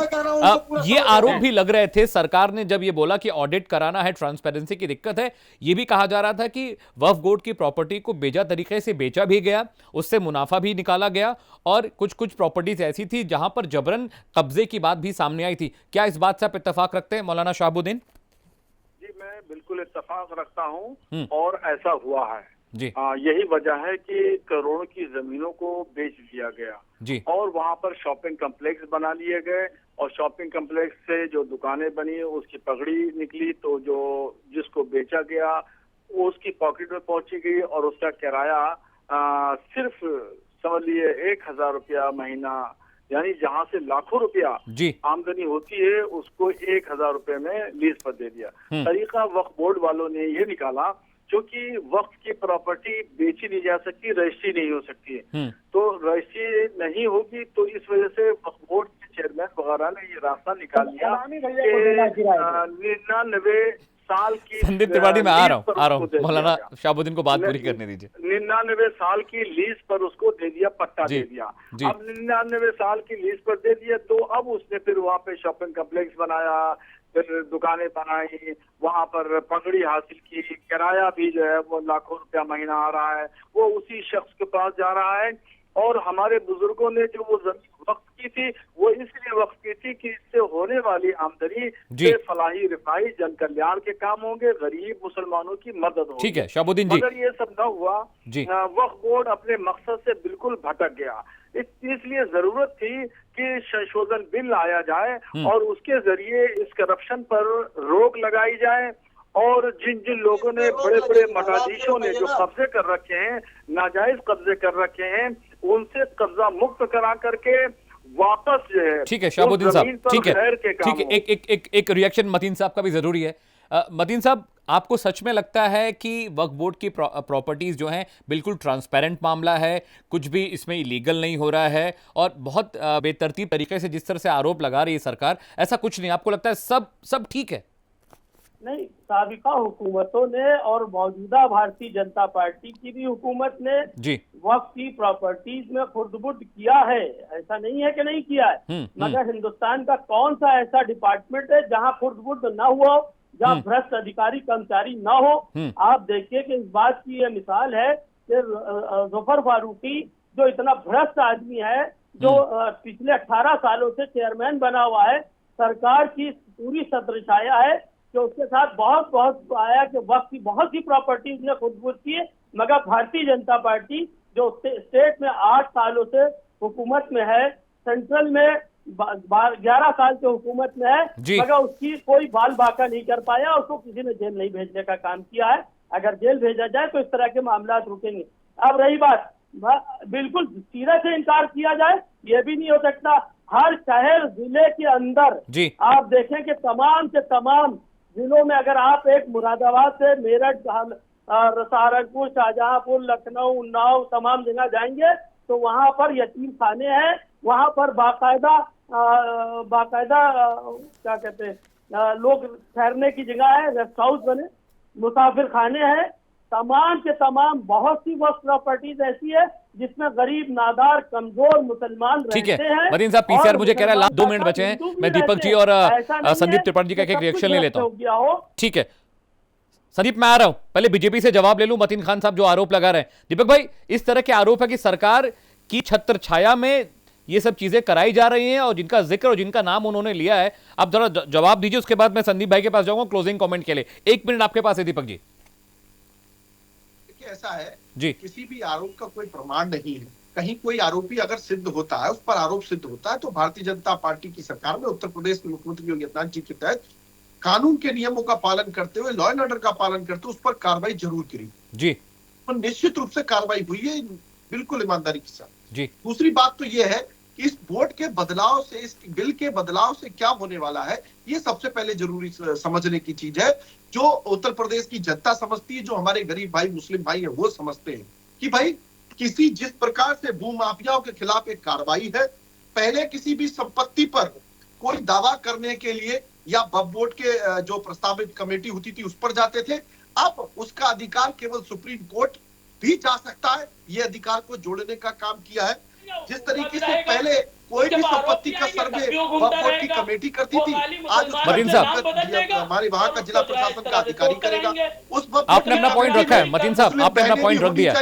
ये आरोप भी लग रहे थे, सरकार ने जब ये बोला कि ऑडिट कराना है, ट्रांसपेरेंसी की दिक्कत है, ये भी कहा जा रहा था कि वक्फ बोर्ड की प्रॉपर्टी को बेजा तरीके से बेचा भी गया, उससे मुनाफा भी निकाला गया और कुछ प्रॉपर्टीज ऐसी थी जहां पर जबरन कब्जे की बात भी सामने आई थी। क्या इस बात से आप इत्तेफाक रखते हैं मौलाना शाहबुद्दीन जी? मैं बिल्कुल इत्तेफाक रखता हूं और ऐसा हुआ है जी। यही वजह है कि करोड़ों की जमीनों को बेच दिया गया जी और वहां पर शॉपिंग कम्प्लेक्स बना लिए गए और शॉपिंग कम्प्लेक्स से जो दुकानें बनी उसकी पगड़ी निकली, तो जो जिसको बेचा गया वो उसकी पॉकेट में पहुंची गई और उसका किराया सिर्फ समझ लिए 1000 रुपया महीना, यानी जहां से लाखों रुपया आमदनी होती है उसको 1000 रुपए में लीज पर दे दिया। तरीका वक्फ बोर्ड वालों ने ये निकाला, क्योंकि वक्फ की प्रॉपर्टी बेची नहीं जा सकती, रजिस्ट्री नहीं हो सकती है, तो रजिस्ट्री नहीं होगी, तो इस वजह से वक्फ बोर्ड के चेयरमैन वगैरह ने ये रास्ता निकाल लिया कि 99 साल की। संदीप त्रिपाठी मैं आ रहा हूँ, मौलाना शाहबुद्दीन को बात पूरी करने दीजिए। 99 साल की लीज पर उसको दे दिया, पट्टा दे दिया। अब 99 साल की लीज पर दे दिया, तो अब उसने फिर वहाँ पे शॉपिंग कम्प्लेक्स बनाया, फिर दुकानें बनाई, वहाँ पर पगड़ी हासिल की, किराया भी जो है वो लाखों रुपया महीना आ रहा है, वो उसी शख्स के पास जा रहा है। और हमारे बुजुर्गों ने जो वो जमीन वक्त की थी वो इसलिए वक्त की थी कि इससे होने वाली आमदनी से फलाही रिफाई जन कल्याण के काम होंगे, गरीब मुसलमानों की मदद होगी। ठीक है शाहबुद्दीन जी, मगर ये सब न हुआ, वक्फ बोर्ड अपने मकसद से बिल्कुल भटक गया। इसलिए जरूरत थी कि संशोधन बिल लाया जाए और उसके जरिए इस करप्शन पर रोक लगाई जाए और जिन लोगों ने बड़े बड़े मठाधीशों ने जो कब्जे कर रखे हैं, नाजायज कब्जे कर रखे हैं, उनसे कब्जा मुक्त करा करके वापस जो है। ठीक है शाहबुद्दीन साहब, ठीक है, एक रिएक्शन मतीन साहब का भी जरूरी है। मतीन साहब, आपको सच में लगता है कि वक्फ बोर्ड की प्रॉपर्टीज जो हैं बिल्कुल ट्रांसपेरेंट मामला है, कुछ भी इसमें इलीगल नहीं हो रहा है और बहुत बेतरतीब तरीके से जिस तरह से आरोप लगा रही है सरकार, ऐसा कुछ नहीं, आपको लगता है सब ठीक है? नहीं, साबिका हुकूमतों ने और मौजूदा भारतीय जनता पार्टी की भी हुकूमत ने जी वक्फ की प्रॉपर्टीज में खुर्द-बुर्द किया है, ऐसा नहीं है कि नहीं किया है। मगर हिंदुस्तान का कौन सा ऐसा डिपार्टमेंट है जहां खुर्द-बुर्द ना हुआ हो, जहां भ्रष्ट अधिकारी कर्मचारी ना हो। आप देखिए कि इस बात की यह मिसाल है कि ज़फर फारूकी जो इतना भ्रष्ट आदमी है, जो पिछले 18 सालों से चेयरमैन बना हुआ है, सरकार की पूरी छत्रछाया है कि उसके साथ बहुत आया कि वक्त की बहुत सी प्रॉपर्टीज ने खुर्द-बुर्द की है। मगर भारतीय जनता पार्टी जो स्टेट में 8 सालों से हुकूमत में है, सेंट्रल में 11 साल से हुकूमत में है, मगर उसकी कोई बाल बाका नहीं कर पाया, उसको किसी ने जेल नहीं भेजने का काम किया है। अगर जेल भेजा जाए तो इस तरह के मामला रुकेंगे। अब रही बात, बिल्कुल सीधे से इनकार किया जाए ये भी नहीं हो सकता। हर शहर जिले के अंदर आप देखें कि तमाम के तमाम जिलों में, अगर आप एक मुरादाबाद से मेरठ, सहारनपुर, शाहजहांपुर, लखनऊ, उन्नाव तमाम जगह जाएंगे तो वहां पर यतीम खाने हैं, वहां पर बाकायदा क्या कहते हैं लोग ठहरने की जगह है, रेस्ट हाउस बने, मुसाफिर खाने हैं, तमाम के तमाम बहुत सी वक्फ प्रॉपर्टीज ऐसी है जिसमें गरीब, नादार, कमजोर मुसलमान रहते हैं। मतीन साहब, पीसीआर मुझे कह रहा है 2 मिनट बचे हैं, मैं दीपक जी और संदीप त्रिपाठी जी का एक रिएक्शन ले लेता हूँ। ठीक है संदीप, मैं आ रहा हूं, पहले बीजेपी से जवाब ले लूं। मतीन खान साहब जो आरोप लगा रहे हैं, दीपक भाई इस तरह के आरोप है कि सरकार की छत्र छाया में ये सब चीजें कराई जा रही हैं और जिनका जिक्र और जिनका नाम उन्होंने लिया है, आप जरा जवाब दीजिए, उसके बाद मैं संदीप भाई के पास जाऊंगा क्लोजिंग कमेंट के लिए। 1 मिनट आपके पास है दीपक जी। ऐसा है जी, किसी भी आरोप का कोई प्रमाण नहीं है। कहीं कोई आरोपी अगर सिद्ध होता है, उस पर आरोप सिद्ध होता है, तो भारतीय जनता पार्टी की सरकार में उत्तर प्रदेश के मुख्यमंत्री योगी आदित्यनाथ जी के तहत कानून के नियमों का पालन करते हुए, लॉ एंड ऑर्डर का पालन करते हुए उस पर कार्रवाई जरूर करी जी, और निश्चित रूप से कार्रवाई हुई है, बिल्कुल ईमानदारी के साथ जी। दूसरी बात तो यह है कि इस वोट के बदलाव से, इस बिल के बदलाव से क्या होने वाला है, ये सबसे पहले जरूरी समझने की चीज है, जो उत्तर प्रदेश की जनता समझती है, जो हमारे गरीब भाई मुस्लिम भाई है वो समझते हैं कि भाई किसी जिस प्रकार से भूमाफियाओं के खिलाफ एक कार्रवाई है, पहले किसी भी संपत्ति पर कोई दावा करने के लिए या वक्फ बोर्ड के जो प्रस्तावित कमेटी होती थी उस पर जाते थे, अब उसका अधिकार केवल सुप्रीम कोर्ट भी जा सकता है। ये अधिकार को जोड़ने का काम किया है। जिस तरीके से पहले कोई भी संपत्ति का सर्वे वक्फ बोर्ड की कमेटी करती थी, आज मतीन साहब हमारे वहां का जिला प्रशासन का अधिकारी करेगा। उस आपने अपना पॉइंट रखा है मतीन साहब, आपने अपना पॉइंट रख दिया।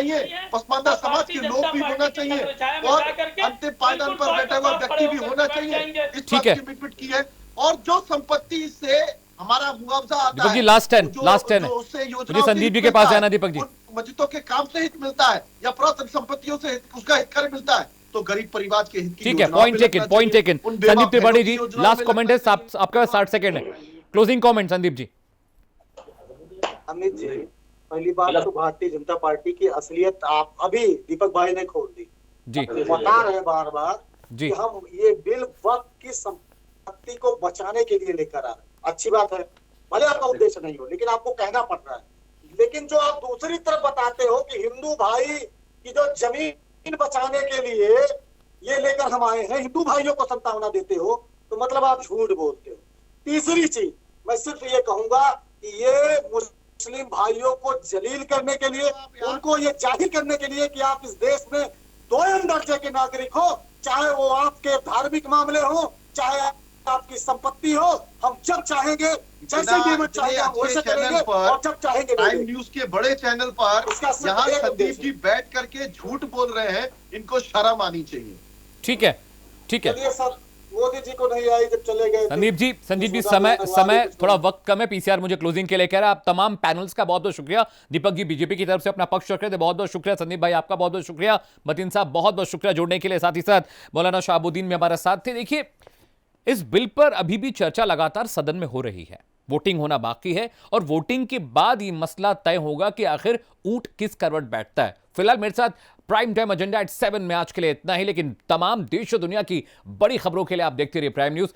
पसमानदा समाज के लोग भी होना चाहिए और अंतिम पायदान पर बैठा हुआ व्यक्ति भी होना चाहिए। इस बात की मिटमिट की है। और जो संपत्ति से हमारा मुआवजा आता है, लास्ट 10 मुझे संदीप जी के पास जाना। दीपक जी, मस्जिदों के काम से हित मिलता है या पुरातन संपत्तियों से उसका हितकारी मिलता है, तो गरीब परिवार के हित की, ठीक है, point taken. Sandeep Tripathi ji last comment है, आपके पास 60 सेकंड है, क्लोजिंग कमेंट संदीप जी। अमित जी, पहली बात तो भारतीय जनता पार्टी की असलियत आप अभी दीपक भाई ने खोल दी जी, बता रहे बार बार जी, हम ये बिल वक्त की संपत्ति को बचाने के लिए लेकर आ रहे हैं। अच्छी बात है, भले आपका उद्देश्य नहीं हो, लेकिन आपको कहना पड़ रहा है। लेकिन जो आप दूसरी तरफ बताते हो कि हिंदू भाई की जो जमीन बचाने के लिए ये लेकर हम आए हैं, हिंदू भाइयों को संतावना देते हो, तो मतलब आप झूठ बोलते हो। तीसरी चीज मैं सिर्फ ये कहूंगा कि ये मुस्लिम भाइयों को जलील करने के लिए, उनको ये जाहिर करने के लिए कि आप इस देश में 2 दर्जे के नागरिक हो, चाहे वो आपके धार्मिक मामले हो, चाहे आपकी संपत्ति हो, हम जब चाहेंगे जैसे भी चाहेंगे वैसे करेंगे, और जब चाहेंगे। प्राइम न्यूज के बड़े चैनल पर यहाँ संदीप जी बैठ करके झूठ बोल रहे हैं, इनको शर्म आनी चाहिए। ठीक है, ठीक है, मोदी जी को नहीं आई जब चले गए। संदीप जी समय थोड़ा वक्त कम है, पीसीआर मुझे क्लोजिंग के लिए कह रहा है। आप तमाम पैनल्स का बहुत बहुत शुक्रिया। दीपक जी बीजेपी की तरफ से अपना पक्ष रख रहे थे, बहुत बहुत शुक्रिया। संदीप भाई आपका बहुत बहुत शुक्रिया। मतीन साहब बहुत बहुत शुक्रिया जुड़ने के लिए। साथ ही साथ मौलाना शहाबुद्दीन भी हमारे साथ थे। देखिए, इस बिल पर अभी भी चर्चा लगातार सदन में हो रही है, वोटिंग होना बाकी है और वोटिंग के बाद ये मसला तय होगा कि आखिर ऊंट किस करवट बैठता है। फिलहाल मेरे साथ प्राइम टाइम एजेंडा एट 7 में आज के लिए इतना ही, लेकिन तमाम देश और दुनिया की बड़ी खबरों के लिए आप देखते रहिए प्राइम न्यूज।